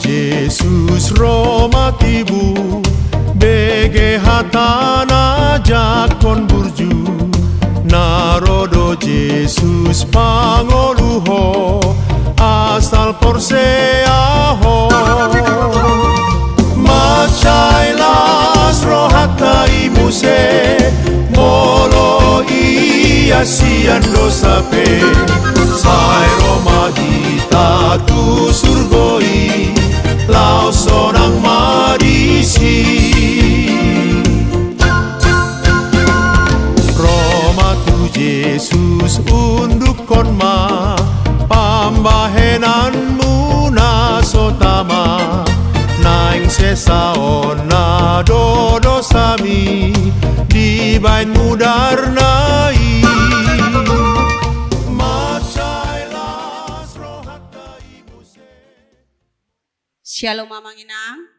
Jesus romatibu bege hatana jakon burju narodo Jesus pangoluho asal porseaho macailas rohata imuse molo iasian dosape sai romahita tu surgoi lau sonang marisi Roma tu Jesus unduk konma pambahenanmu nasotama naing sesaon na dodo sami di bain mudarnai Shalom mamanginang,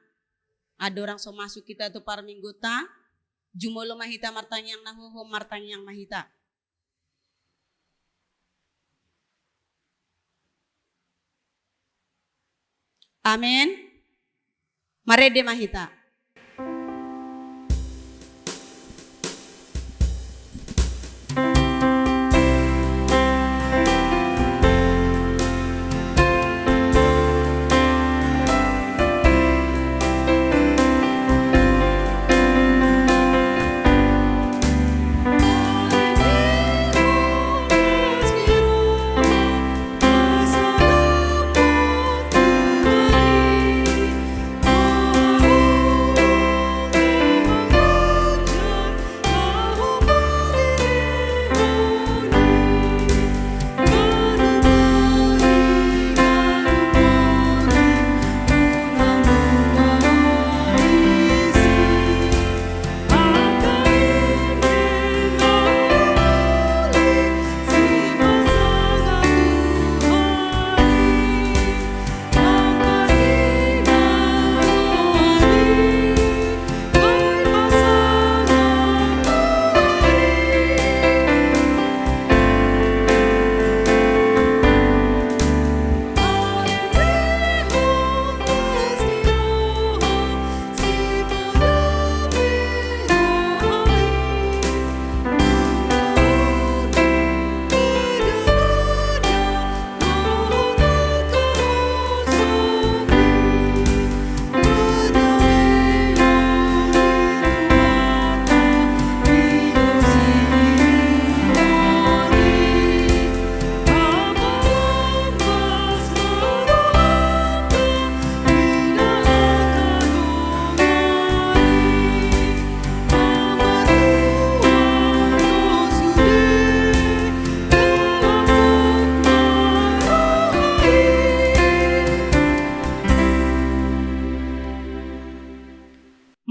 ada orang so masuk kita tu par minggu ta, jumolo mahita martang yang nahuho martang yang mahita. Amin. Marede mahita.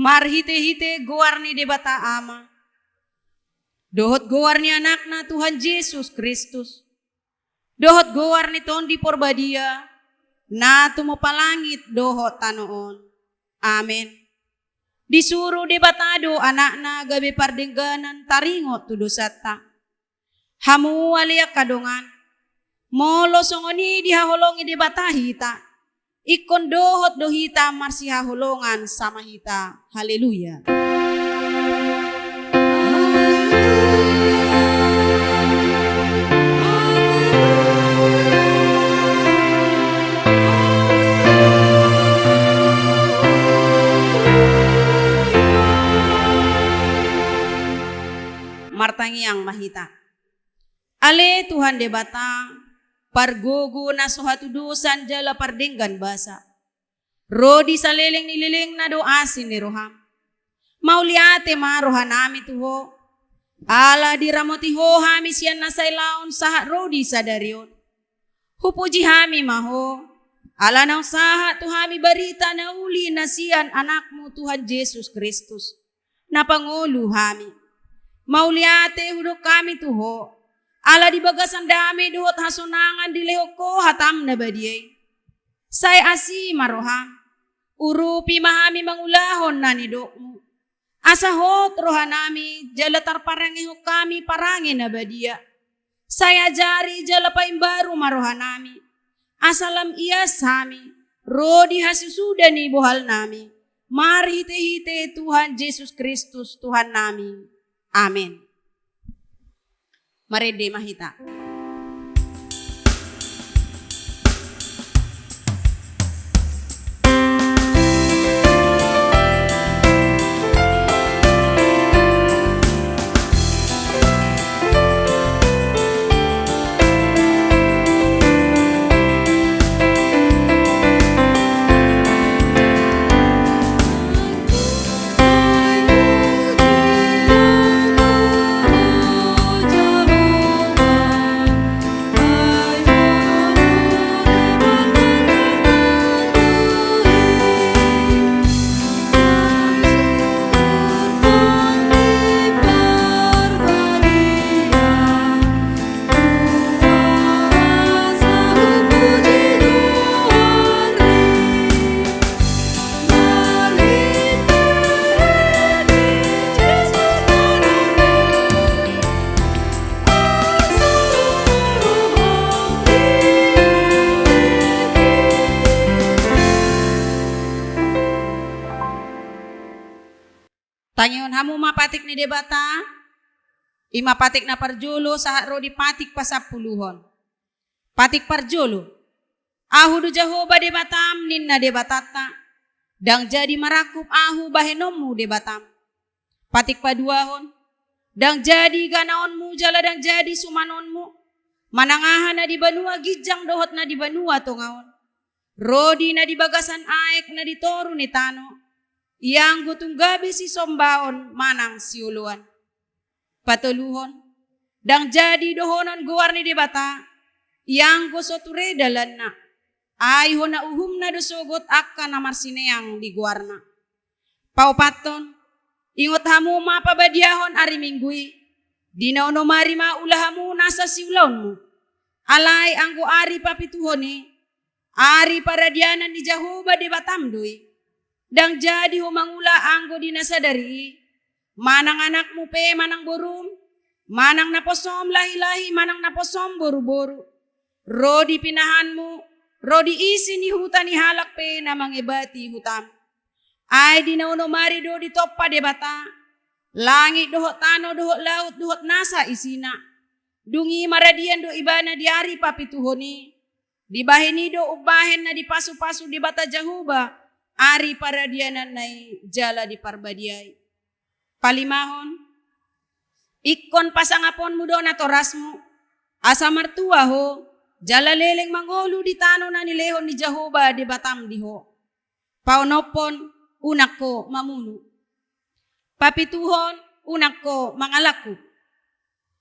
Mar hite-hite goarni debata ama. Dohot goarni anakna Tuhan Yesus Kristus. Dohot goarni tondi porbadia. Na tumo palangit dohot tanoon. Amen. Disuruh debatado anakna gabe pardengganan taringot tu dosata. Hamu aliak kadongan. Molo songoni dihaholongi debata hita. Ikon dohot dohita marsiha holongan sama hita. Haleluya. Martangi yang mahita. Ale Tuhan debata. Pargogo na suhatu dosan jala pardenggan basa. Rodi sa leleng nilileng na do asin ni roham. Mauliate marohan nami tuho. Ala diramoti ho hami siyan na saylaon sahat rodi sa darion. Hupuji hami maho. Ala nang sahat tu hami barita na uli na siyan anakmu Tuhan Yesus Kristus. Na pangulu hami. Mauliate hudok kami tuho. Ala di bagasan dami duhot hasunangan di lehoko hatam na badiyay. Say asi maroha. Urupi mahami mangulahon na ni dokmu. Asahot rohanami jalatar parangiho kami parangin na badiya. Say ajari jala paimbaru marohanami. Asalam iya sami. Rodi hasusuda ni bohal nami. Mari hite-hite Tuhan Yesus Kristus Tuhan nami. Amin. Mari de mahita. Tangion hamu mapatik ni debata, ima patik na parjolo sahat rodi patik pasapuluhon. Patik parjolo, ahu du Jehovah debatam ninna debatata, dang jadi marakup ahu bahenomu debatam. Patik paduahon, dang jadi ganaonmu jala dang jadi sumanonmu, manangahan na di banua gijang dohot na di banua tongaon. Rodi na di bagasan aek na di toru ni tano. Yang gutong gabi si sombaon manang siuluan. Patuluhon, dang jadi dohonon guar ni debata, yang gosoture dalan na, ay ho na uhum na dosogot akka na marsineang di guarna. Paupaton, ingot hamu mapabadiahon ari minggui, dinaono mari maulahamu nasa siulaonmu, alay anggo ari papituhoni, ari paradianan di Jehovah debatam dui. Dang jadi humangula anggo dinasadari, manang anakmu pe manang borum, manang naposom lahi-lahi, manang naposom boru-boru. Rodi pinahanmu, rodi isi ni hutan ni halak pe na mangibati hutam. Ay dinauno mari do di toppa debata, langit dohot tano dohot laut dohot nasa isina. Dungi maradian do ibana diari papituhoni, dibahini do ubahen na dipasu-pasu di bata Jehovah. Ari paradianan nai jala di parbadiai. Palimahon, ikon pasangapon mo do na torasmo, asa martua ho, jala leleng mangolu di tano na nilehon ni Jehovah di batam diho. Paunopon, unak ko mamunu. Papituhon, unak ko mangalaku.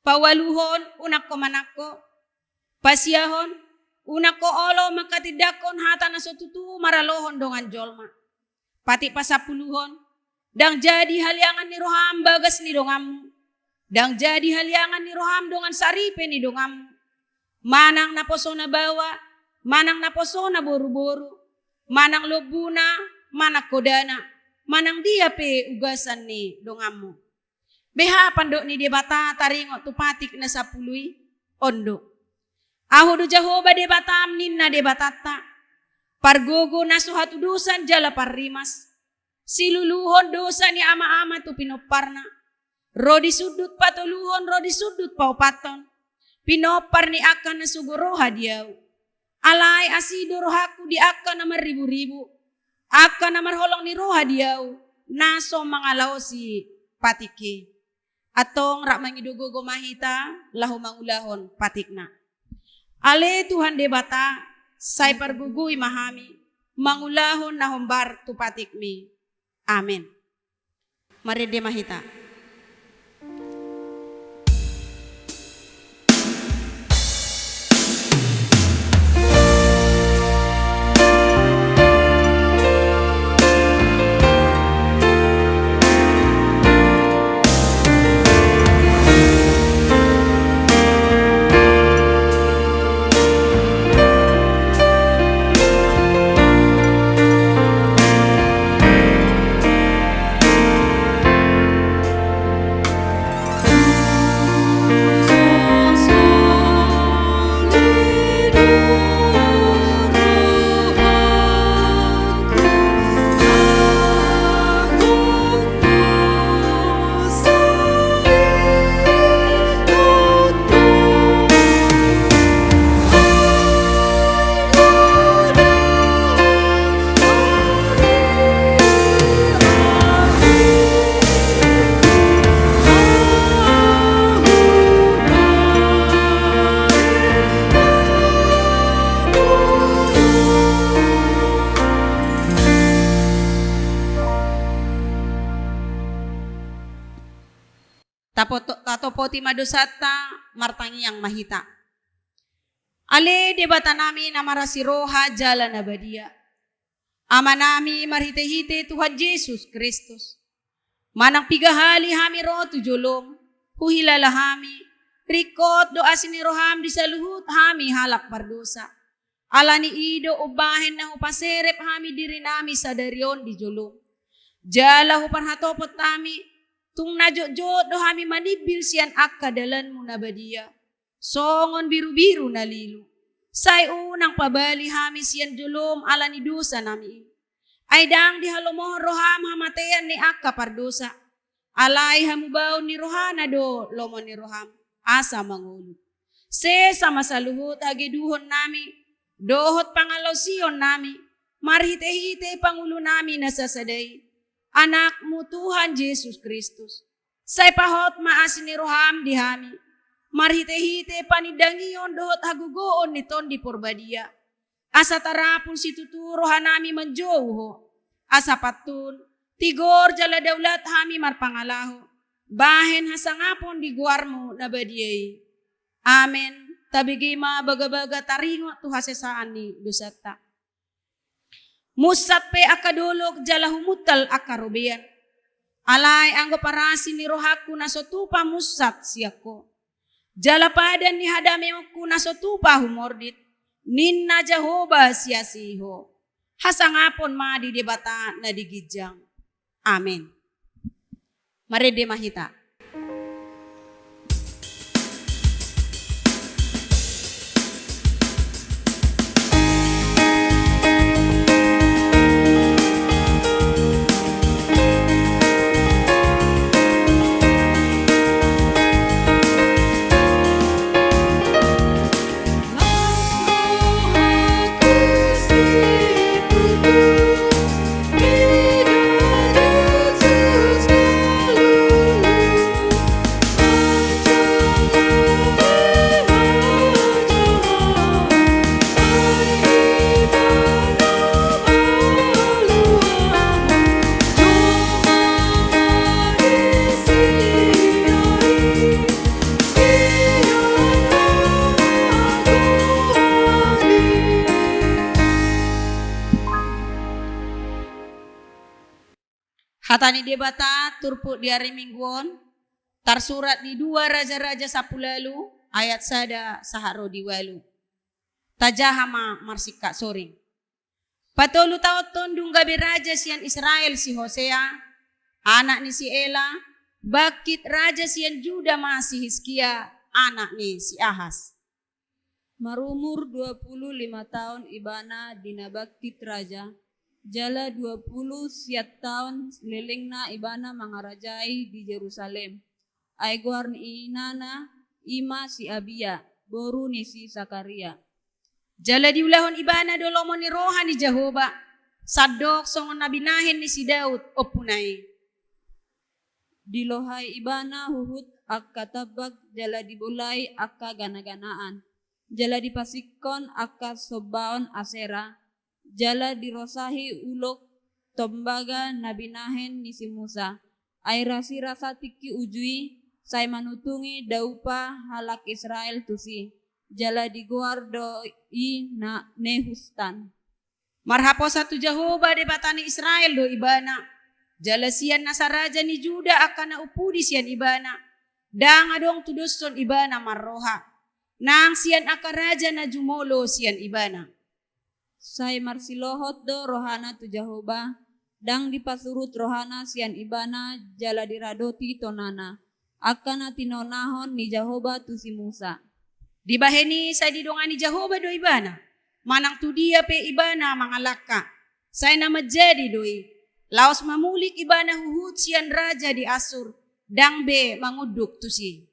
Pawaluhon, unak ko manako. Pasiyahon, unak ko olo makatidakon hata na sotutu maralohon dongan jolma. Pati pasapuluhon, dang jadi haliangan ni roham bagas ni dongamu. Dang jadi haliangan ni roham dongan saripe ni dongamu. Manang naposo na bawa, manang naposo na boru-boru, manang lobuna, manak kodana, manang dia pe ugasan ni dongamu. Beha pandok ni debata taringo tupatik na sapului, ondo. Ahu du Jehovah debatam ninna debatata. Pargogo na suhatu dosan jala parrimas. Siluluhon dosa ni ama-ama tu pinoparna. Rodi sudut patuluhon, rodi sudut paupaton. Pinopar ni akan na suguro hadiaw. Alay asido rohaku di akan na maribu-ribu. Akan na marholong ni roha diaw. Naso mangalaw si patiki. Atong rak mangidugo mahita lahu mangulahon patikna. Ale Tuhan debata, say parguguy mahami, mangulahon na humbar tupatik mi. Amen. Mari de mahita. tatopoti madosata martangi yang mahita. Ale debata nami namarasi roha jalan abadia. Ama nami marhite-hite Tuhan Yesus Kristus. Manang pigahali hami roh tujulong, huhilala hami, rikot doa sini roham di saluhut hami halak pardosa. Alani ido ubahin na hupaserep hami diri nami sadarion di julong. Jala huparhatopot nami, tung najot-jot do hami manibil siyan akka dalan mo na badia. Songon biru-biru na lilo. Say unang pabali hami siyan julom alani dosa nami. Ay dang di halomoh roham hamatean ni akka pardosa. Alay hamubaw ni rohana do lomo ni roham asa mangulo. Se sama saluhut hagiduhon nami. Dohot pangalaw siyon nami. Marhite-hite pangulo nami nasasaday. Anak mo Tuhan Jesus Kristus. Say pahot maasin ni roham di hami. Marhite-hite panidangiyon dohot hagugoon niton di porbadia. Asa tarapun si tuturo hanami manjowho. Asa patun, tigor jala daulat hami marpangalaho. Bahen hasangapon di guarmo na badiyay. Amen. Tabigima baga-baga taringo tu hasesaan ni dosata. Musat pe akadolog jala humutal akarubian. Alay anggo parasi ni rohaku nasotupa musat siyako. Jala padan ni hadame ku nasotupa humordit. Ninna Jehovah siasiho. Hasangapon ma di debata na digijang. Amen. Marede mahita. Hatani debata turpu di hari mingguan tersurat di 2 Raja-Raja 10 ayat sada saharo diwalu. Tajahama marsika soring. Patolu taoton dunggabi raja sian Israel si Hosea, anak ni si Ela, bakit raja sian Juda masih Hizkia, anak ni si Ahas. Marumur 25 tahun ibana dinabaktit raja. Jala 20 siat tahun lelengna ibana mangarajai di Jerusalem. Aigwar ni inana ima si Abia, boru ni si Sakaria. Jala diulahon ibana dolomo ni roha ni Jehovah. Sadok songon nabinahin ni si Daud opunay. Dilohai ibana huhut akka tabag jala dibulay akka gana-ganaan. Jala dipasikon akka sobaon asera. Jala dirosahi ulok tombaga nabinahen ni si Musa. Ay rasi-rasa tiki ujui, say manutungi daupa halak Israel tusi. Jala diguar doi na nehustan. Marhapo satu Jehovah de batani Israel do ibana. Jala sian nasaraja ni Juda akan na upudi sian ibana. Dang adong tuduson ibana marroha. Nang sian akaraja na jumolo sian ibana. Say marsilohot do rohana tu Jehovah, dang dipasurut rohana sian ibana jala diradoti tonana. Akana tinonahon ni Jehovah tu si Musa. Dibaheni say didongani Jehovah do ibana. Manang tu dia pe ibana mangalaka. Say na majadi doi. Laos mamulik ibana huhut sian raja di Asur. Dang be manguduk tu si.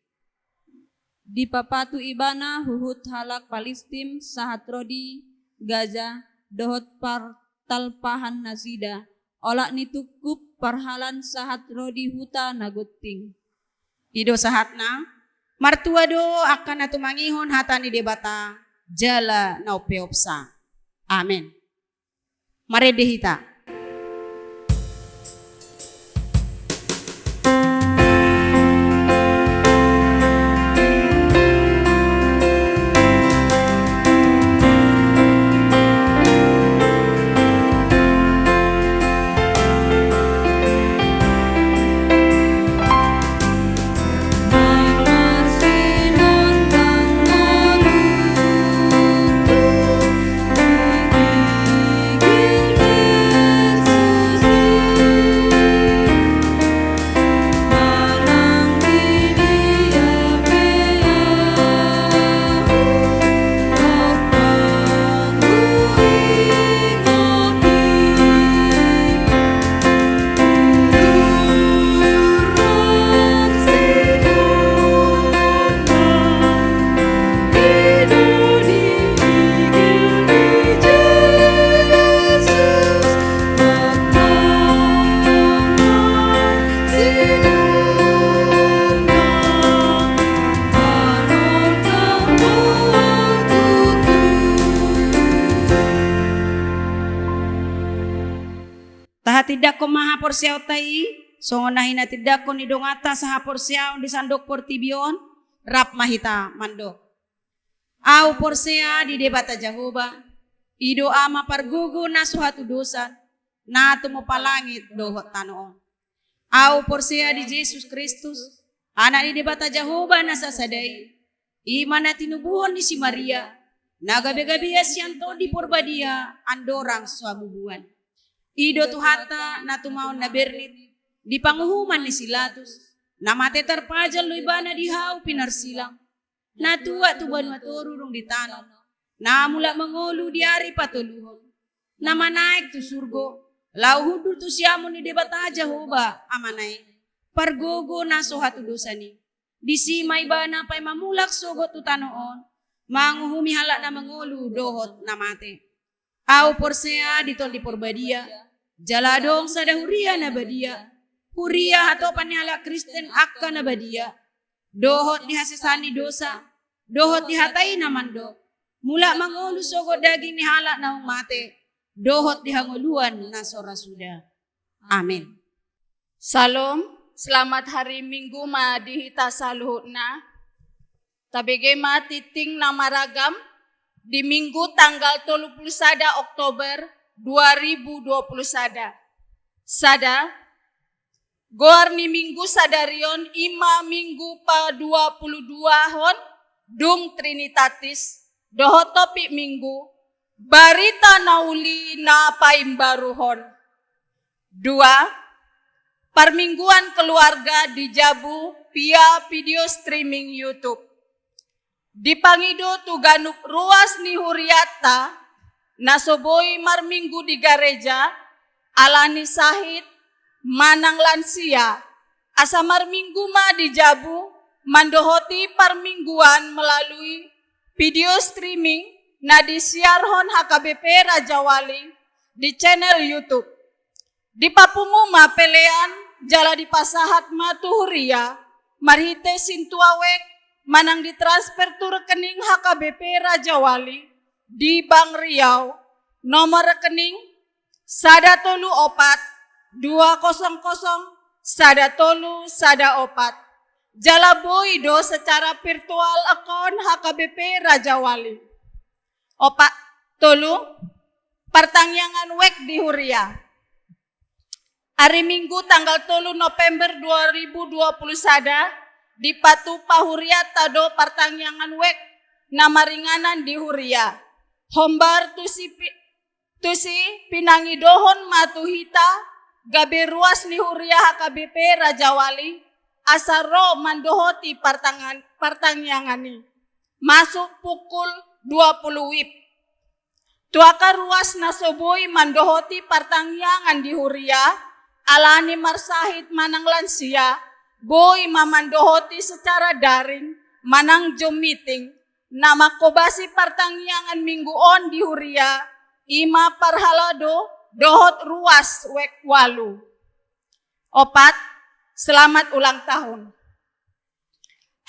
Di papatu ibana huhut halak Palestim sahat rodi Gaza dohot par talpahan nasida. Olak nitukup parhalan sahat rodi huta naguting. Ido sahatna. Martua do akan natumangihon hatani debata. Jala naupeopsa. Amen. Maredehita. Taha tidak ko maha porsiaw tai, songonahin na tidak ko ni dongata sa porsiaw di sandok portibion, rap mahita mandok. Au porsea di debata Jehovah, ido ama pargugu na suhatu dosa, na tumupalangit dohot tanoon. Au porsea di Jesus Kristus, anak di debata Jehovah na sasadai, iman na tinubuhon ni si Maria, nagabi-gabi siyanto di porbadia, andorang suabubuan. Ido tuhata na tumaon na bernit, di panguhuman ni Silatus, na mate terpajal lo ibana di hau pinarsilang, na tuwa tuban matururong di tanong, na mula mangolu di ari patuluhon, na manaik tu surgo, lau hudul tu siamo ni debata Jehovah amanay, pargogo na sohatu dosa ni, di si may bana pa'y mamulak sogot tu tanoon, manguhumihala na mangolu dohot na mate. Au porsea ditol di porbadia, jaladong sa dahuria na badia, huria atau panihala Kristen akka na badia, dohot dihasisani dosa, dohot dihatai na mando, mula mangulu sogot daging nihala na mate, dohot dihanguluan na sorasuda. Amin. Salam, selamat hari Minggu ma dihita saluhut na. Tabege ma titing na maragam di Minggu tanggal 31 Oktober 2021. Sada, goar ni Minggu sadarion ima Minggu pa 22 hon, dung Trinitatis, doho topik Minggu, barita nauli na paimbaruhon. 2. Permingguan keluarga di Jabu via video streaming YouTube. Di Pangido tuganup ruas ni Huriata, nasoboi marminggu di gereja, alani sahid, manang lansia, asa marminggu ma di Jabu, mandohoti permingguan melalui video streaming na disiarhon HKBP Raja Wali di channel YouTube. Di papunguma pelean jala di pasahat matuhuria, marhite sintuawek, manang ditransfer tu rekening HKBP Raja Wali di Bank Riau, nomor rekening 134 200 134. Jala boido secara virtual akun HKBP Raja Wali. Opat tolu pertangyangan wek di Huria. Hari Minggu tanggal 3 November 2021 di Patu Pahuria tado pertangyangan wek nama ringanan di Huria. Hombar tusi pinangi dohon matuhita gabe ruas ni Huria HKBP Raja Wali asaro mandohoti pertangyangan ni. Masuk pukul 20 WIB. Tuaka ruas nasoboi mandohoti pertangyangan di Huria alani marsahid manang lansia. Boy mamandohoti secara daring, manang Zoom meeting, nama kobasi pertangyangan minggu on di Huria, ima parhalado, dohot ruas wek walu. Opat, selamat ulang tahun.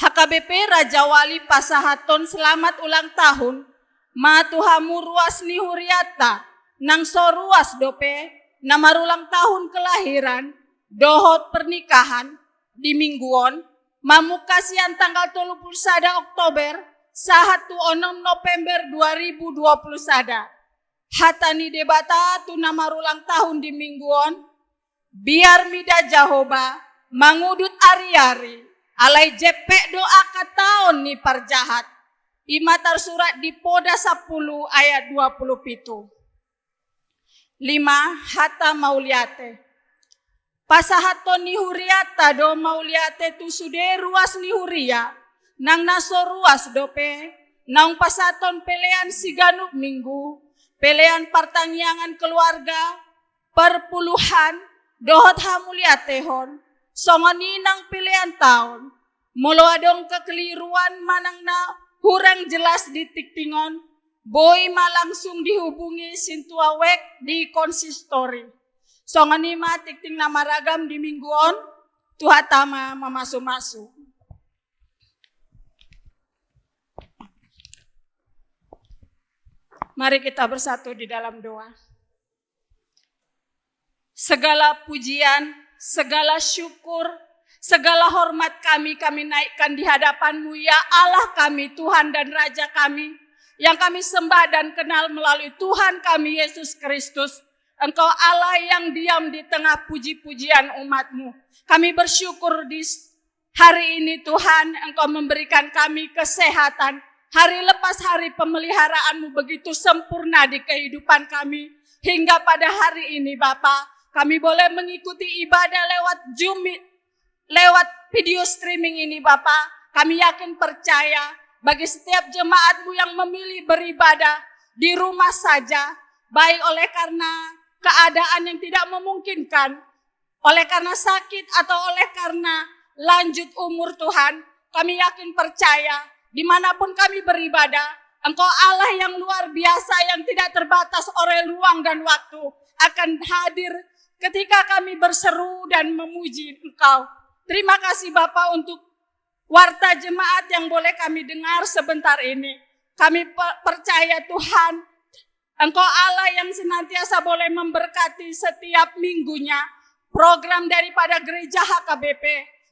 HKBP Raja Wali pasahaton selamat ulang tahun, matuhamu ruas ni Huriata, nang so ruas dope, nama ulang tahun kelahiran, dohot pernikahan, di mingguon, mamukasian tanggal 31 Oktober, 1 November 2021. Hatani debata tu nama ulang tahun di mingguon, biar mida Jehovah, mangudut ari-ari, alai jepek doa kataon ni parjahat, imatar surat di Poda 10 ayat 27. 5. Hatta Mauliate. Pasahaton ni Huriata do Mauliate tu sude ruas ni Huria, nang naso ruas dope, nang pasaton pelean siganup minggu, pelean pertangyangan keluarga, perpuluhan, dohot hamuliatehon, songoni nang pelean tahun, molo adong kekeliruan manang na hurang jelas di tiktingon, boy malangsung dihubungi sintuawek di konsistori. Songani ma tikting nama ragam di mingguon, tuhatama mamasu-masu. Mari kita bersatu di dalam doa. segala pujian, segala syukur, segala hormat kami naikkan di hadapan-Mu ya Allah kami, Tuhan dan Raja kami, yang kami sembah dan kenal melalui Tuhan kami Yesus Kristus. Engkau Allah yang diam di tengah puji-pujian umat-Mu. Kami bersyukur di hari ini Tuhan, Engkau memberikan kami kesehatan. Hari lepas hari pemeliharaan-Mu begitu sempurna di kehidupan kami. Hingga pada hari ini Bapa, kami boleh mengikuti ibadah lewat video streaming ini Bapa. Kami yakin percaya bagi setiap jemaat-Mu yang memilih beribadah di rumah saja, baik oleh karena keadaan yang tidak memungkinkan, oleh karena sakit atau oleh karena lanjut umur Tuhan, kami yakin percaya dimanapun kami beribadah, Engkau Allah yang luar biasa yang tidak terbatas oleh ruang dan waktu akan hadir ketika kami berseru dan memuji Engkau. Terima kasih Bapa untuk warta jemaat yang boleh kami dengar sebentar ini. Kami percaya Tuhan, Engkau Allah yang senantiasa boleh memberkati setiap minggunya program daripada gereja HKBP.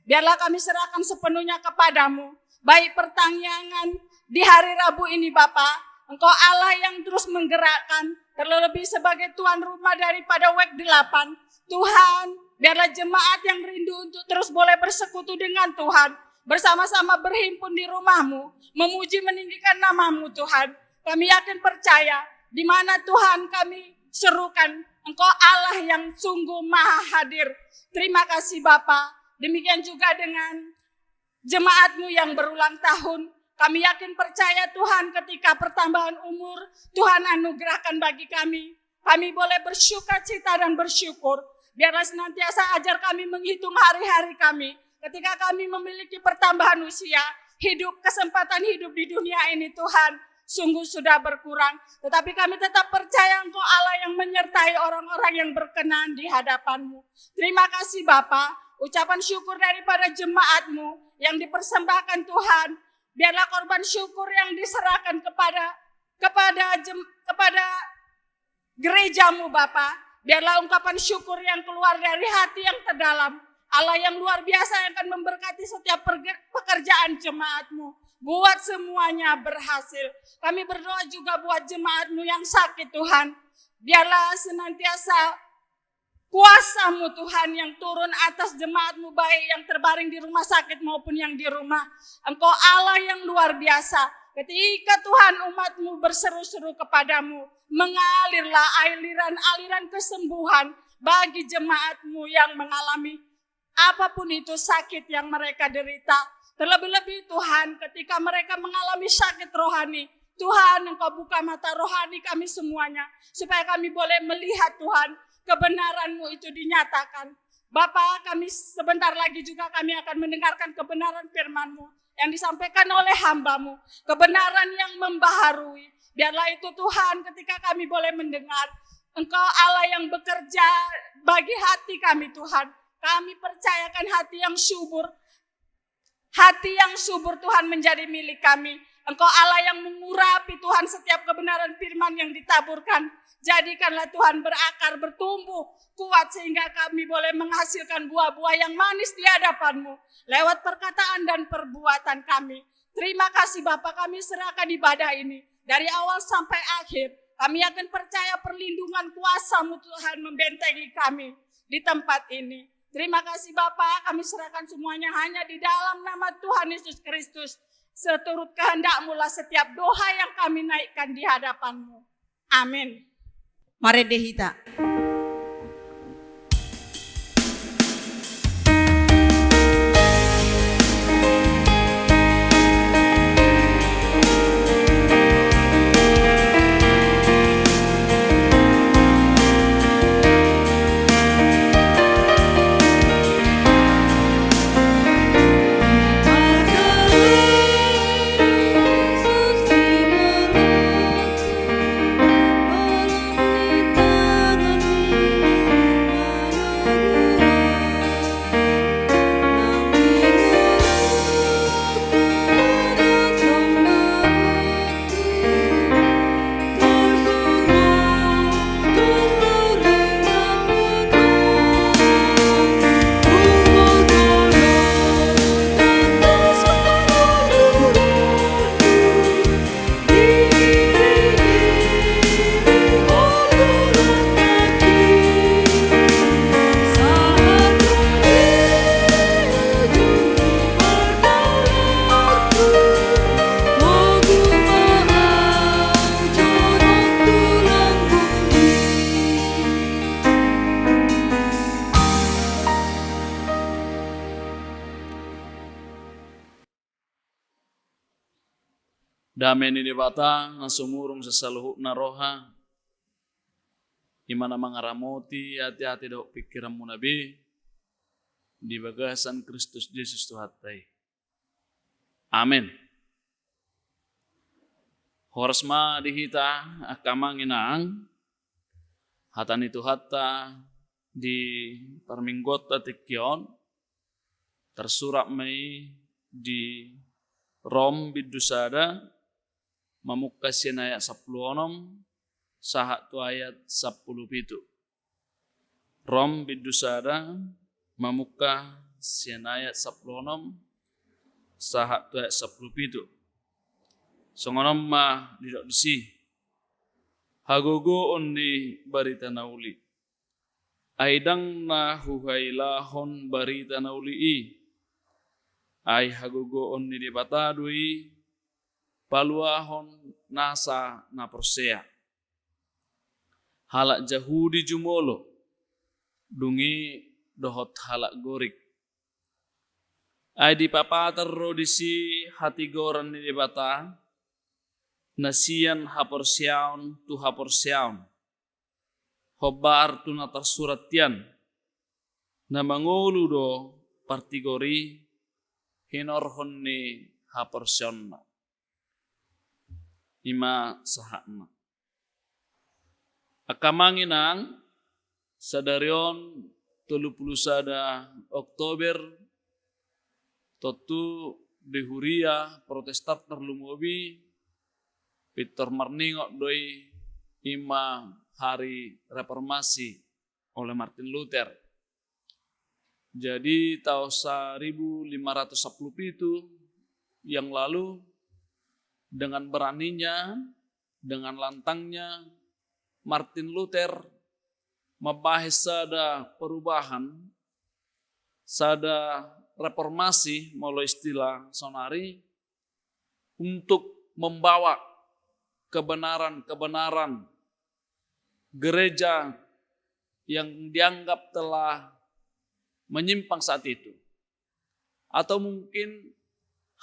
Biarlah kami serahkan sepenuhnya kepadamu. Baik pertanyaan di hari Rabu ini Bapa, Engkau Allah yang terus menggerakkan, terlebih sebagai tuan rumah daripada WEK 8. Tuhan, biarlah jemaat yang rindu untuk terus boleh bersekutu dengan Tuhan, bersama-sama berhimpun di rumah-Mu, memuji meninggikan nama-Mu Tuhan. Kami yakin percaya, di mana Tuhan kami serukan, Engkau Allah yang sungguh maha hadir. Terima kasih Bapa. Demikian juga dengan jemaat-Mu yang berulang tahun. Kami yakin percaya Tuhan ketika pertambahan umur Tuhan anugerahkan bagi kami. Kami boleh bersuka cita dan bersyukur. Biarlah senantiasa ajar kami menghitung hari-hari kami. Ketika kami memiliki pertambahan usia, kesempatan hidup di dunia ini Tuhan sungguh sudah berkurang. Tetapi kami tetap percaya Engkau Allah yang menyertai orang-orang yang berkenan di hadapan-Mu. Terima kasih Bapa. Ucapan syukur daripada jemaat-Mu yang dipersembahkan Tuhan. Biarlah korban syukur yang diserahkan kepada gereja-Mu Bapa. Biarlah ungkapan syukur yang keluar dari hati yang terdalam. Allah yang luar biasa yang akan memberkati setiap pekerjaan jemaat-Mu. Buat semuanya berhasil. Kami berdoa juga buat jemaat-Mu yang sakit Tuhan. Biarlah senantiasa kuasa-Mu Tuhan yang turun atas jemaat-Mu baik yang terbaring di rumah sakit maupun yang di rumah. Engkau Allah yang luar biasa. Ketika Tuhan umat-Mu berseru-seru kepadamu, mengalirlah aliran-aliran kesembuhan bagi jemaat-Mu yang mengalami apapun itu sakit yang mereka derita. Terlebih-lebih Tuhan ketika mereka mengalami sakit rohani, Tuhan Engkau buka mata rohani kami semuanya, supaya kami boleh melihat Tuhan, kebenaran-Mu itu dinyatakan. Bapa, kami sebentar lagi juga kami akan mendengarkan kebenaran firman-Mu yang disampaikan oleh hamba-Mu, kebenaran yang membaharui. Biarlah itu Tuhan ketika kami boleh mendengar, Engkau Allah yang bekerja bagi hati kami Tuhan. Kami percayakan hati yang subur. Hati yang subur Tuhan menjadi milik kami. Engkau Allah yang mengurapi Tuhan setiap kebenaran firman yang ditaburkan. Jadikanlah Tuhan berakar, bertumbuh, kuat sehingga kami boleh menghasilkan buah-buah yang manis di hadapan-Mu. Lewat perkataan dan perbuatan kami. Terima kasih Bapa, kami serahkan ibadah ini. Dari awal sampai akhir, kami akan percaya perlindungan kuasa-Mu Tuhan membentengi kami di tempat ini. Terima kasih Bapa, kami serahkan semuanya hanya di dalam nama Tuhan Yesus Kristus. Seturut kehendak-Mu lah setiap doa yang kami naikkan di hadapan-Mu. Amin. Mari dehita. Yesus di Damai ni dibata na sumurung sa saluhuk na roha. Imana mangaramoti hati-hati daw pikiran mo nabi. Di bagasan Kristus Yesus Tuhatay. Amen. Horas ma dihita akamang inaang hatan itu hatta di perminggot tikyon tersurat mai di Rom bidusada mamukasyan ayat 10 sahat tu ayat 10 pitu. Rom bidusada mamukah sian ayat 10 sahat tu ayat 10 pitu. Songonom ma didok disi. Hagogo onni barita nauli. Aidang na huhailahon barita nauli i. Ay hagogo onni di batadui. Paluahon nasa na persea. Halak jahudi jumolo. Dungi dohot halak gorik. Ay di papatar rodisi hati goran ni bata. Nasian haporsiaun tu haporsiaun. Hobar tu na tersuratian. Na mangulu do partigori hinorhon ni haporsiaun. Ima sahakna. Akamanginang sadarion 30 Oktober totu dehuria protestat terlumubi Victor Marningok doi ima hari reformasi oleh Martin Luther. Jadi tahun 1510 itu yang lalu dengan beraninya, dengan lantangnya Martin Luther membahas sada perubahan, sada reformasi melalui istilah sonari untuk membawa kebenaran-kebenaran gereja yang dianggap telah menyimpang saat itu. Atau mungkin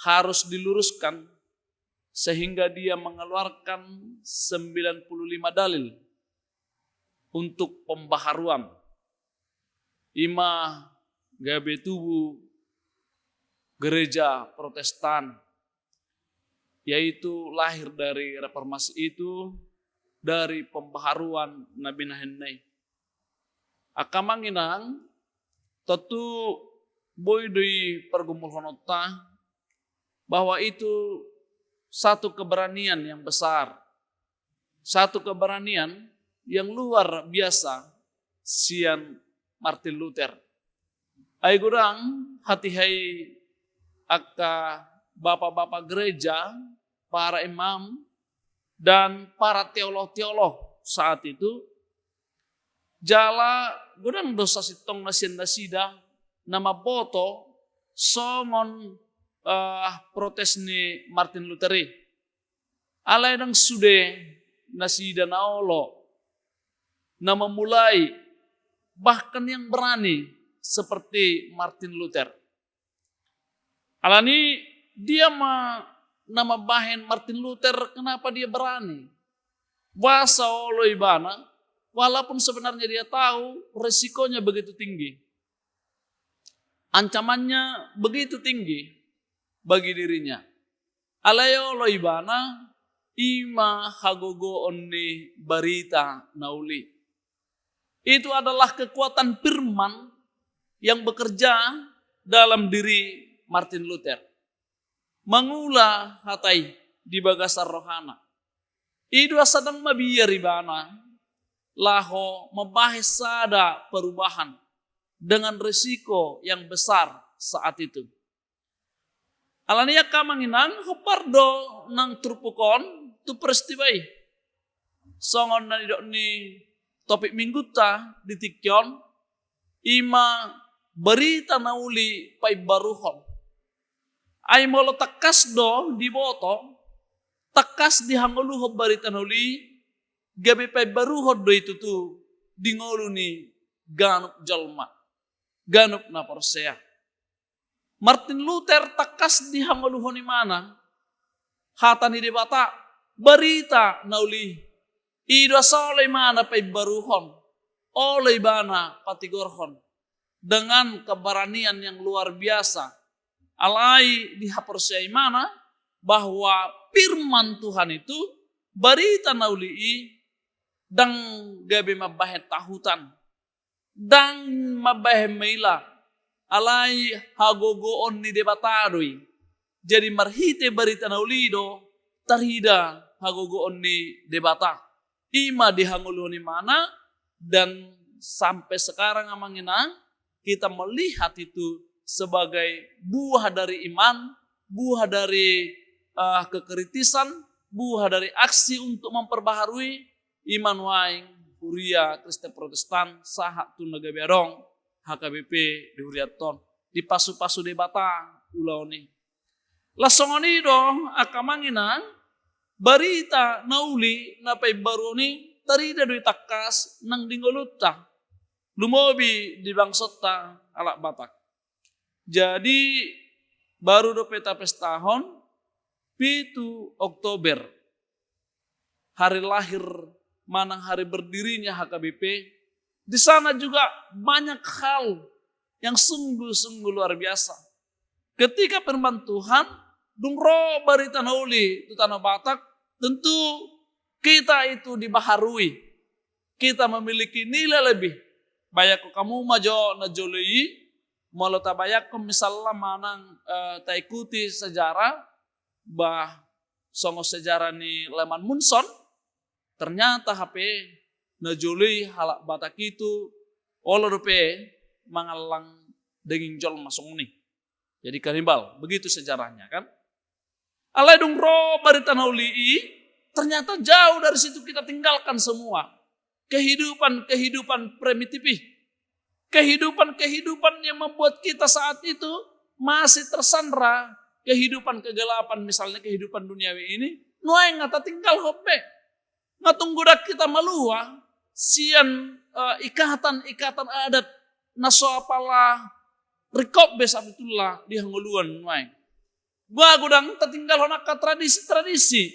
harus diluruskan sehingga dia mengeluarkan 95 dalil untuk pembaharuan. Ima gabe tubuh gereja Protestan, yaitu lahir dari reformasi itu, dari pembaharuan Nabi Nahenai. Akamanginang, tentu boy di pergumul honota, bahwa itu satu keberanian yang besar, satu keberanian yang luar biasa sian Martin Luther. Ai gurang hati-hai akka bapak-bapak gereja, para imam, dan para teolog-teolog saat itu, jala gudang dosa sitong nasin nasida, nama boto, songon protes ni Martin Luther. Alay nang sude nasida naolo, na memulai, bahkan yang berani, seperti Martin Luther. Alani dia nama bahen Martin Luther, kenapa dia berani? Wasa oloi bana, walaupun sebenarnya dia tahu resikonya begitu tinggi. Ancamannya begitu tinggi bagi dirinya. Alayo oloi bana, ima hagogo onni barita nauli. Itu adalah kekuatan firman yang bekerja dalam diri Martin Luther. Mengula hatai di bagasar rohana. Itu sedang mabiyar ibana. Laho membahas sada perubahan dengan risiko yang besar saat itu. Alania kamanginang hopardo nang trupukon tu peristiwai. Songon na didok ni topik minggu ta di tikyon. Ima berita nauli pai baruhon. Ay molo takas do di boto, takas di hangoluho barita nauli, gabi pai baruhon do itu tu di ngolu ni ganup jalma, ganup na persea. Martin Luther takas di hangoluho ni mana, hatani de bata berita nauli ido soleh mana pai baruhon oleh bana patigorhon dengan keberanian yang luar biasa. Alai dihapersyai mana bahwa firman Tuhan itu berita nauli dan gabe mabahe tahutan dan mabahe meila alai hagogo onni debatarui. Jadi marhite berita naulido tarhida hagogo onni debata. Ima dihanguluni mana dan sampai sekarang amanginang kita melihat itu sebagai buah dari iman, buah dari kekritisan, buah dari aksi untuk memperbaharui iman waing Huria Kristen Protestan saha tuna gabiarong HKBP di Huriaton di pasu-pasu debata ulaoni. Lasongoni do akamanginang barita nauli napai baroni tarida doi takas nang dingolutta lumobi di bangsota alak Batak. Jadi baru do petapes tahun 7 Oktober hari lahir manang hari berdirinya HKBP. Di sana juga banyak hal yang sungguh-sungguh luar biasa. Ketika firman Tuhan dungro barita nauli itu tanah Batak, tentu kita itu dibaharui. Kita memiliki nilai lebih. Bayak kamu majo najolei, malah tabayak misalnya manang tak ikuti sejarah, bah songo sejarah ni Leman Munson, ternyata HP najolei halak Batak itu olorupe mangalang daging jol masuk nih. Jadi kanibal, begitu sejarahnya kan. Alai dungro barita nauli, ternyata jauh dari situ kita tinggalkan semua. Kehidupan primitif. Kehidupan yang membuat kita saat itu masih tersandra. Kehidupan kegelapan, misalnya kehidupan duniawi ini. Nuai ngata tinggal hope. Ngatunggu dak kita malua. Sian ikatan adat. Naso apalah. Rekop besabitullah dihanguluan nuai. Bagudang tertinggal honaka tradisi-tradisi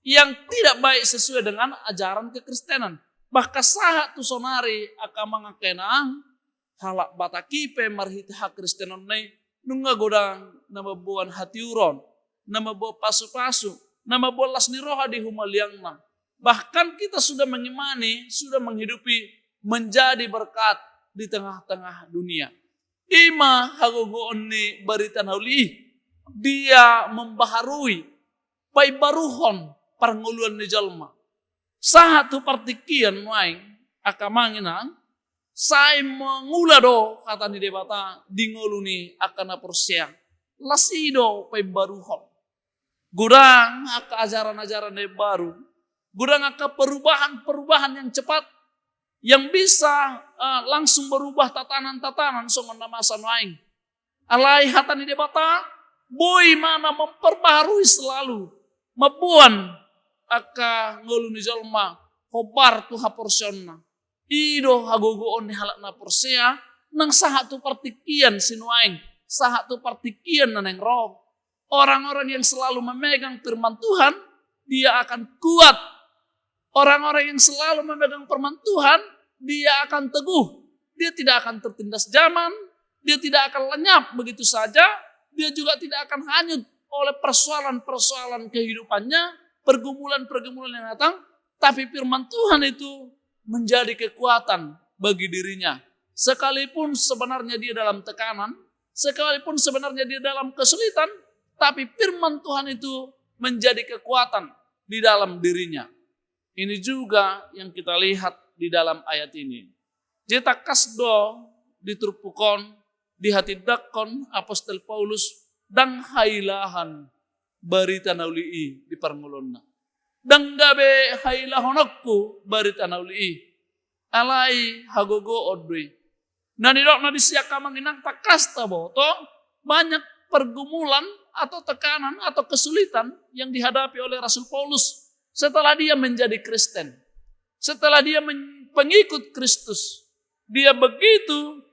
yang tidak baik sesuai dengan ajaran kekristenan. Bahkan sahat tu sonari akamanga kenang halak Batakipe marhiti hak kristenon nei nunga godang nama buan hatiuron, nama buat pasu-pasu, nama buat las niroha di humaliangna. Bahkan kita sudah mengimani, sudah menghidupi menjadi berkat di tengah-tengah dunia. Ima hagogo onni barita nauli. Dia membaharui pai baruhon parnguluan ni jalma. Satu partikian maing akamanginang sai mengula do kata ni debata dingoluni akan aporsiang lasido pai baruhon. Gudang aka ajaran-ajaran yang baru, gudang aka perubahan yang cepat yang bisa langsung berubah tatanan-tatanan songon namasan maing. Alai hata ni debata boy mana memperbaharui selalu. Mabuan aka ngoluni jalma hobar tu haporsionna. Ido hagogo oni halak na porsea nang sahatu partikian sinuaing. Sahatu partikian naneng roh. Orang-orang yang selalu memegang firman Tuhan, dia akan kuat. Orang-orang yang selalu memegang firman Tuhan, dia akan teguh. Dia tidak akan tertindas zaman. Dia tidak akan lenyap begitu saja. Dia juga tidak akan hanyut oleh persoalan-persoalan kehidupannya, pergumulan-pergumulan yang datang. Tapi firman Tuhan itu menjadi kekuatan bagi dirinya. Sekalipun sebenarnya dia dalam tekanan, sekalipun sebenarnya dia dalam kesulitan, tapi firman Tuhan itu menjadi kekuatan di dalam dirinya. Ini juga yang kita lihat di dalam ayat ini. Jeta kasdo diturpukon di hati dakon apostol Paulus dan hailahan barita naulii di parmulonna. Dan gabe hailahonokku barita naulii. Alai hagogo odui. Nanidok na disiaka manginang takasta boto banyak pergumulan atau tekanan atau kesulitan yang dihadapi oleh Rasul Paulus setelah dia menjadi Kristen. Setelah dia pengikut Kristus. Dia begitu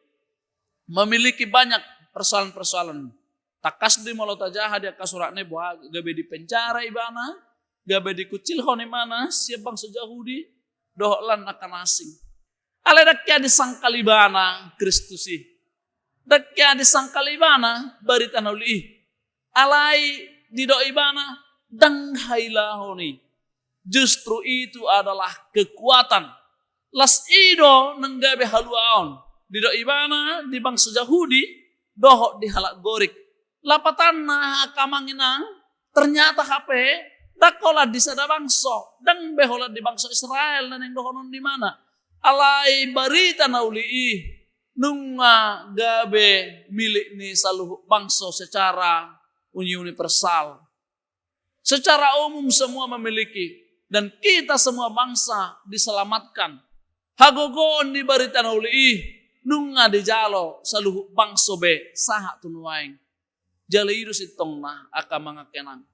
memiliki banyak persoalan-persoalan. Takas di malau tajaha dia kasuratnya bahwa gabe di penjara ibana, gabe di kucil hone mana, siap bangsa Yahudi, dohlan akan asing. Ale dakya disangkal ibana Kristusi. Dakya disangkal ibana barita nauli. Alai di do ibana dang hailahoni. Justru itu adalah kekuatan. Las ido nang gabe haluaon. Di do ibana di bangsa Yahudi, dohok di halak gorik. Lapatan na kamanginang ternyata HP dakola di sada bangso dan behola di bangso Israel dan yang dohonon di mana alai barita nauli nunga gabe milik ni saluh bangso secara universal secara umum semua memiliki dan kita semua bangsa diselamatkan hagogoon di barita nauli nunga di jalo saluh bangso be saha tunuaing jala ido sitong na aka mga kenang.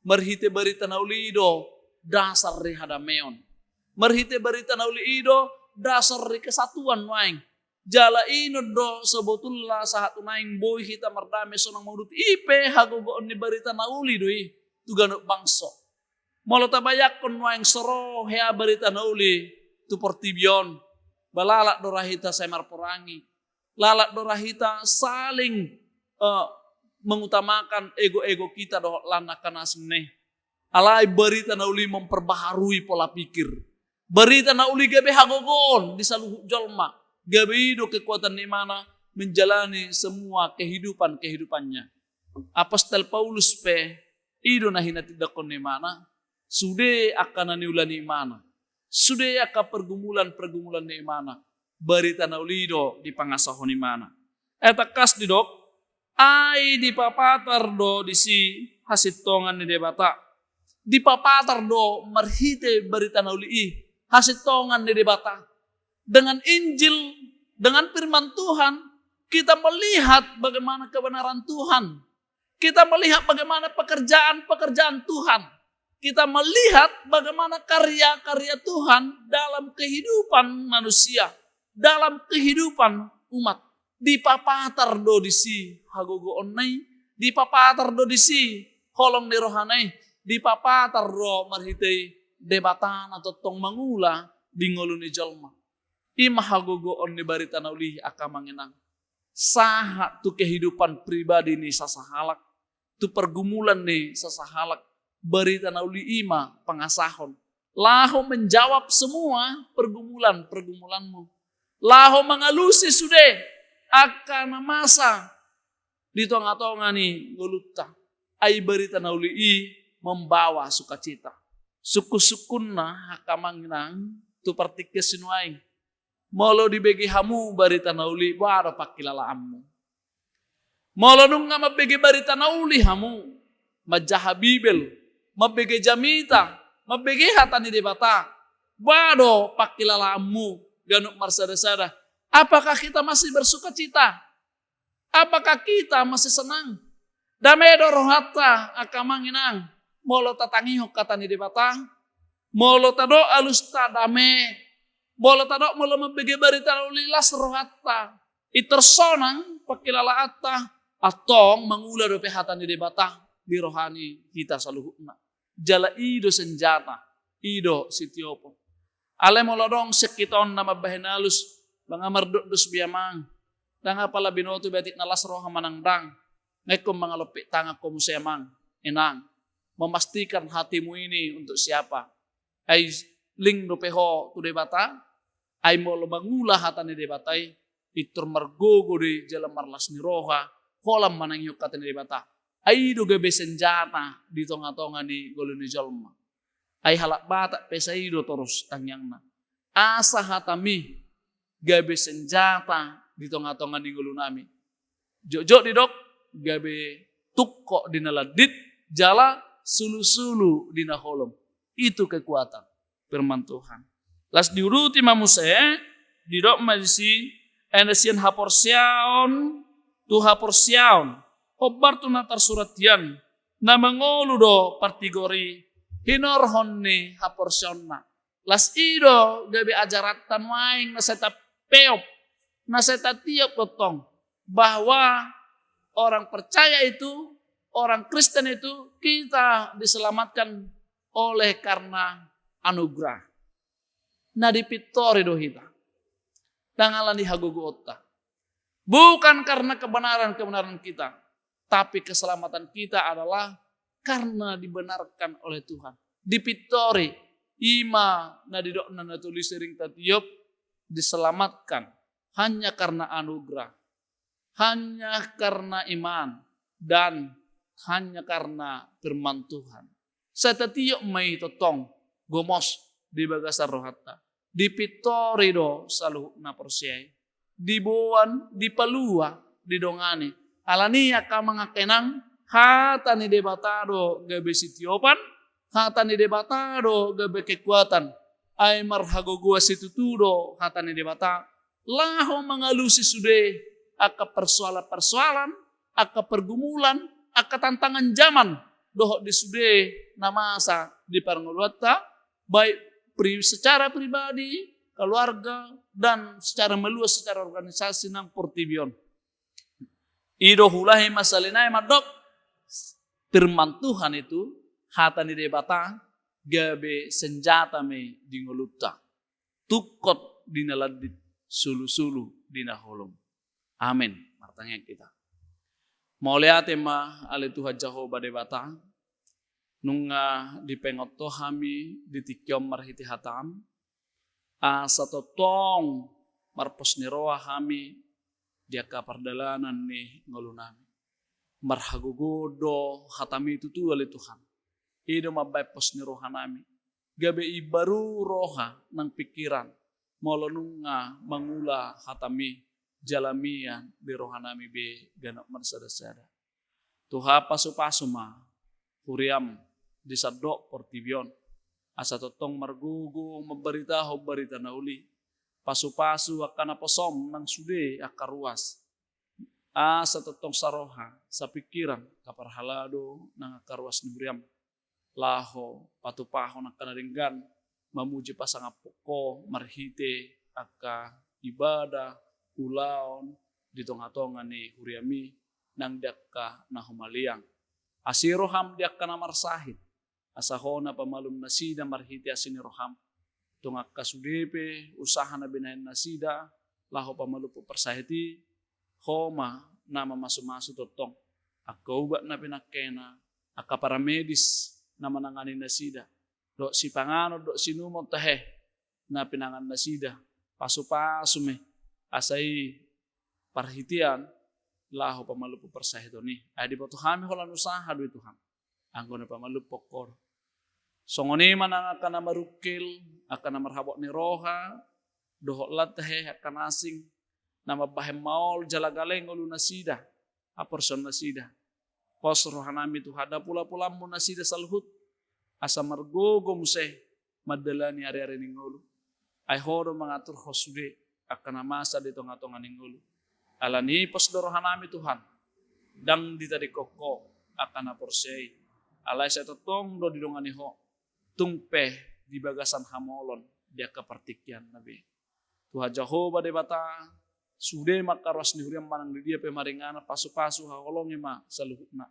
Marhite barita na ulido, dasar ri hadameon. Marhite barita na ulido, dasar ri kesatuan waing. Jala ino do sebetulnya sa hatunaing boy hita mardame sonang maudut ipe hagogoon ni barita na ulido tuganok bangso. Molo tabayakon waing soro hea barita na uli tu portibyon. Balalak dorahita semar porangi. Lalak dorahita saling mengutamakan ego-ego kita doh lanakan asne. Alai berita na uli memperbaharui pola pikir. Berita na uli gabe hagogon di saluhuk jolma. Gabe ido kekuatan di mana menjalani semua kehidupannya. Apostol Paulus pe ido na hinatidakon di mana. Sude akan naniulan di mana. Sude akan pergumulan di mana. Berita na uli do di pangasahon di mana. Etakas di dok. Ay di papatar do di si hasitongan ni debata. Di papatar do marhite berita nauli hasitongan ni debata. Dengan Injil, dengan firman Tuhan, kita melihat bagaimana kebenaran Tuhan. Kita melihat bagaimana pekerjaan Tuhan. Kita melihat bagaimana karya-karya Tuhan dalam kehidupan manusia. Dalam kehidupan umat. Di papatar do di si hagogo onnai, di papatar do di si holong di rohanai, di papatar do marhitei debatan atau tong mangula di ngoluni jalma. Ima hagogo onni barita nauli akamanginang. Saha tu kehidupan pribadi ni sasahalak, tu pergumulan ni sasahalak, barita nauli ima pangasahon. Laho menjawab semua pergumulanmu. Laho mengalusi sude. Akan masa di tonga-tonga ni nguluta ay berita na uli membawa sukacita. Suku-sukun na hakamanginang tu partike sinuaing. Molo dibegi hamu barita na uli baro pakilalaanmu. Molo nung nga mabegi barita na uli hamu. Majaha Bibel, mabegi jamita, mabegi hata ni debata. Baro pakilalaanmu ganuk marsada-sada. Apakah kita masih bersuka cita? Apakah kita masih senang? Damedo rohata akamanginang. Molo tatangihok kata ni debata. Molo tado alusta dame. Molo tado molo mabege barita ulilas rohata. Itersonang pakilalaata. Atong mangula do pehata ni debata. Di rohani kita saluhukna. Jala ido senjata. Ido sitiopo. Ale molo dong sekiton nama bahenalus. Banga mardok dus biamang. Tanga pala binoto betik nalas roha manangdang. Ngekom mga lupik tanga ko musemang. Inang. Memastikan hatimu ini untuk siapa. Ay ling rupeho tu debata. Ay mo mangula hata ni debatay. Itur margogo di jalan marlas ni roha. Kolam manangyuk kata ni debata. Ay do gabe senjata di tonga-tonga ni goloni jalma. Ay halak batak pesaido terus tangyang na. Asa hatami. Gabe senjata di tonga-tonga di gulu nami. Jok di dok, gabe tukko di naladit, jala sulu-sulu di naholom. Itu kekuatan firman Tuhan. Las diuruti mamuse, di dok majisi, enesian haporsiaon, tu haporsiaon, hobar tu natar suratian, na mangolu do partigori, hinorhon ni haporsionna. Las ido gabe ajaratan waing na setap peop na sa tiap potong bahwa orang percaya itu, orang Kristen itu, kita diselamatkan oleh karena anugerah. Nah dipitori do kita. Dangalan dihagugu otak. Bukan karena kebenaran kita. Tapi keselamatan kita adalah karena dibenarkan oleh Tuhan. Dipitori. Ima na didokna na tulis sering tatiop. Diselamatkan. Hanya karena anugerah. Hanya karena iman. Dan hanya karena firman Tuhan. Saya tatiop may totong. Gomos di bagasar rohata. Dipitori do saluh na persiay. Dibuan, dipalua, didongani. Alania ka mga kenang hata ni debatado gabe sitiopan, hata ni debatado gabe kekuatan. Ay marhagogua situtudo hata ni debata. Laho mengalusi sude aka persoalan-persoalan, aka pergumulan, aka tantangan zaman. Doh di sude na masa di parngulwata, baik secara pribadi, keluarga, dan secara meluas secara organisasi ng Portibion. Ido hulahi masalinay madok, firman Tuhan itu, hata ni debata, gabe senjata me dingoluta. Tukot dinaladit, sulu-sulu dinaholong. Amin. Martanya kita. Mauliate ma ale Tuhan Jehovah debata, nung dipengoto kami ditikyom marhiti hatam, sa totong marpos ni roa kami dia kapardalanan ni ngolunami. Marhagugodo hatami itu tu ali Tuhan. Ido mabay pos ni roha nami. Gabi ibaru roha ng pikiran. Molo nung mangula hatami jalamian di roha nami be ganap marsada-sada. Tuha pasu-pasu ma huriam di sadok Portibion. Asa totong margugo mabarita na uli. Pasu-pasu akan aposom ng sude akaruas. Asa totong saroha sa pikiran kaparhalado ng akaruas ni huriam. Laho patupaho ng kanaringgan. Mamuji pasangapoko marhite aka ibadah ulaon ditongatongan ni huriami nang diakka na humaliang. Asiroham diakka na marsahit. Asahona pamalum nasida marhiti asini roham. Tungak kasudepe usaha na binahin nasida. Laho pamalupo persahiti. Homa nama masu-masu totong. Akaubat na pinakena. Aka paramedis na mananganin nasida. Dok si pangano, dok sinumot tahe na pinangan nasida. Pasu-pasu me. Asay parhitian. Laho pamalupo persahito ni. Ay di ba tuhami holan usaha do Tuhan. Angko na pamalupo kor. Songoni man ang akan na marukil, akan na marhabok ni roha, dohok latahe akan asing, na mabahem maol jalagaleng ulu nasida, aporson nasida. Pos roha nami tuhada pula-pula mo nasida salhut, asa margogo museh, madala ni ari-ari ning ulu. Ay horo mangatur hosude, akan na masa dito nga tongan ning ulu. Alani pos do roha nami Tuhan, dang ditadi koko, akan na porsey. Alay sa totong do didongani ho. Tungpeh di bagasan hamolon dia kepartikian nabi. Tuhan Jehovah debata sude makaros ni huriam manang di dia pemaringana pasu-pasu haolongi ma saluhutna.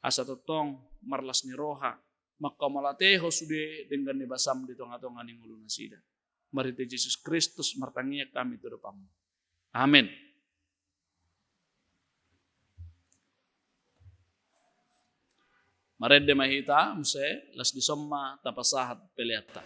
Asa totong marlas ni roha maka malateho sude dengan ni basam di tonga-tonga ning ulu nasida. Marite Yesus Kristus martangia kami tudupamu. Amin. Marede mahita, muse, las disomma, tapasahat, peliata.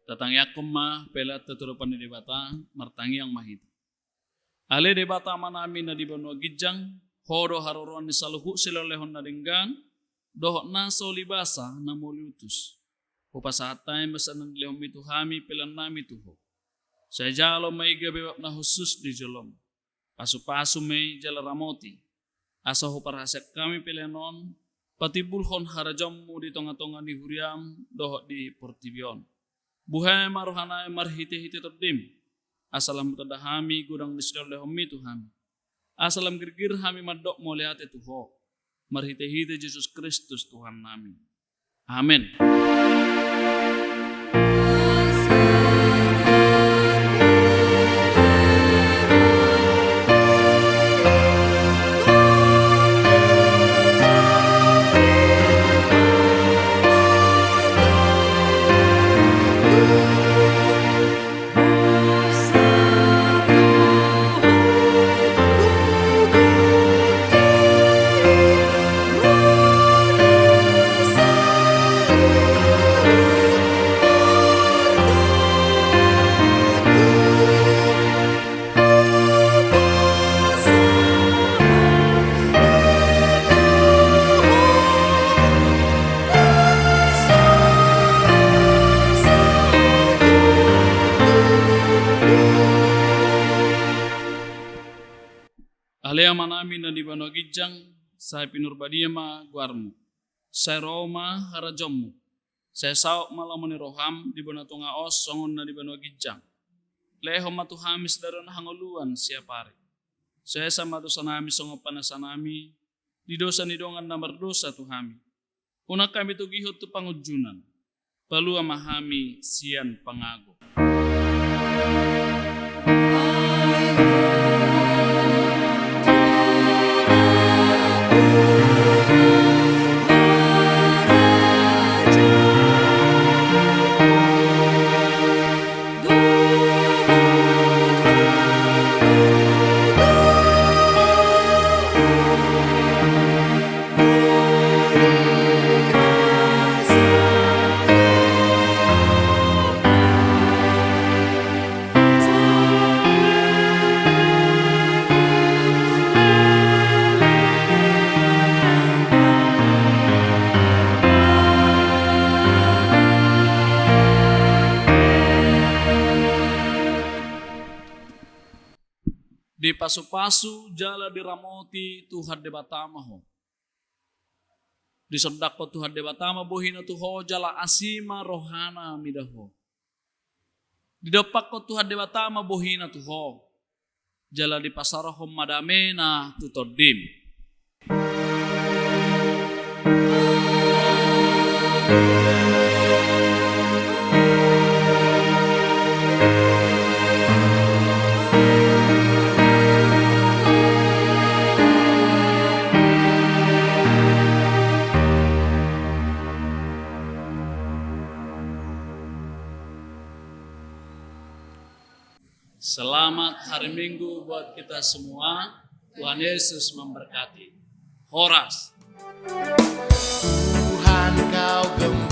Tatang yakum mah pelat teturupan di debata martangi yang mahit. Ale debata manami na di banua gijang hodo haroron ni saluhu silolehon na denggan dohok na solibasa na muliutus. Upasatay masanan lehom itu hami pelan nami tuho. Saya jalo may gabewap na khusus di jolom. Pasu-pasu may jala ramoti. Asa ho parasyak kami pelenon patibulhon harajammu di tonga-tonga ni huriam dohok di portibion. Buhay marohanay marhiti-hiti terdim. Asalam tadahami gudang nisdol lehomi tuhami. Asalam girgir hami madok moliate tuho. Marhiti-hiti Yesus Kristus Tuhan nami. Amin. Alea manami na di banua gijang, saya pinurbadia ma guarmu. Saya Roma harajommu. Saya sauk malamani roham di banua tunga os songon na di banua gijang. Leho matu hamis daron hangoluan siapari. Saya sama dosa nami songo panasanami, di dosa nidongan namar dosa tuhami. Una kami tu gihot tu pangujunan. Palua mahami sian pangago. Di pasu-pasu jala diramoti Tuhan debatamaho. Di sodako Tuhan debatama bohina tuho jala asima rohana midaho. Di dopako Tuhan debatama bohina tuho jala di pasarahom madamena tutodim. Selamat hari Minggu buat kita semua. Tuhan Yesus memberkati. Horas. Tuhan kau gembira.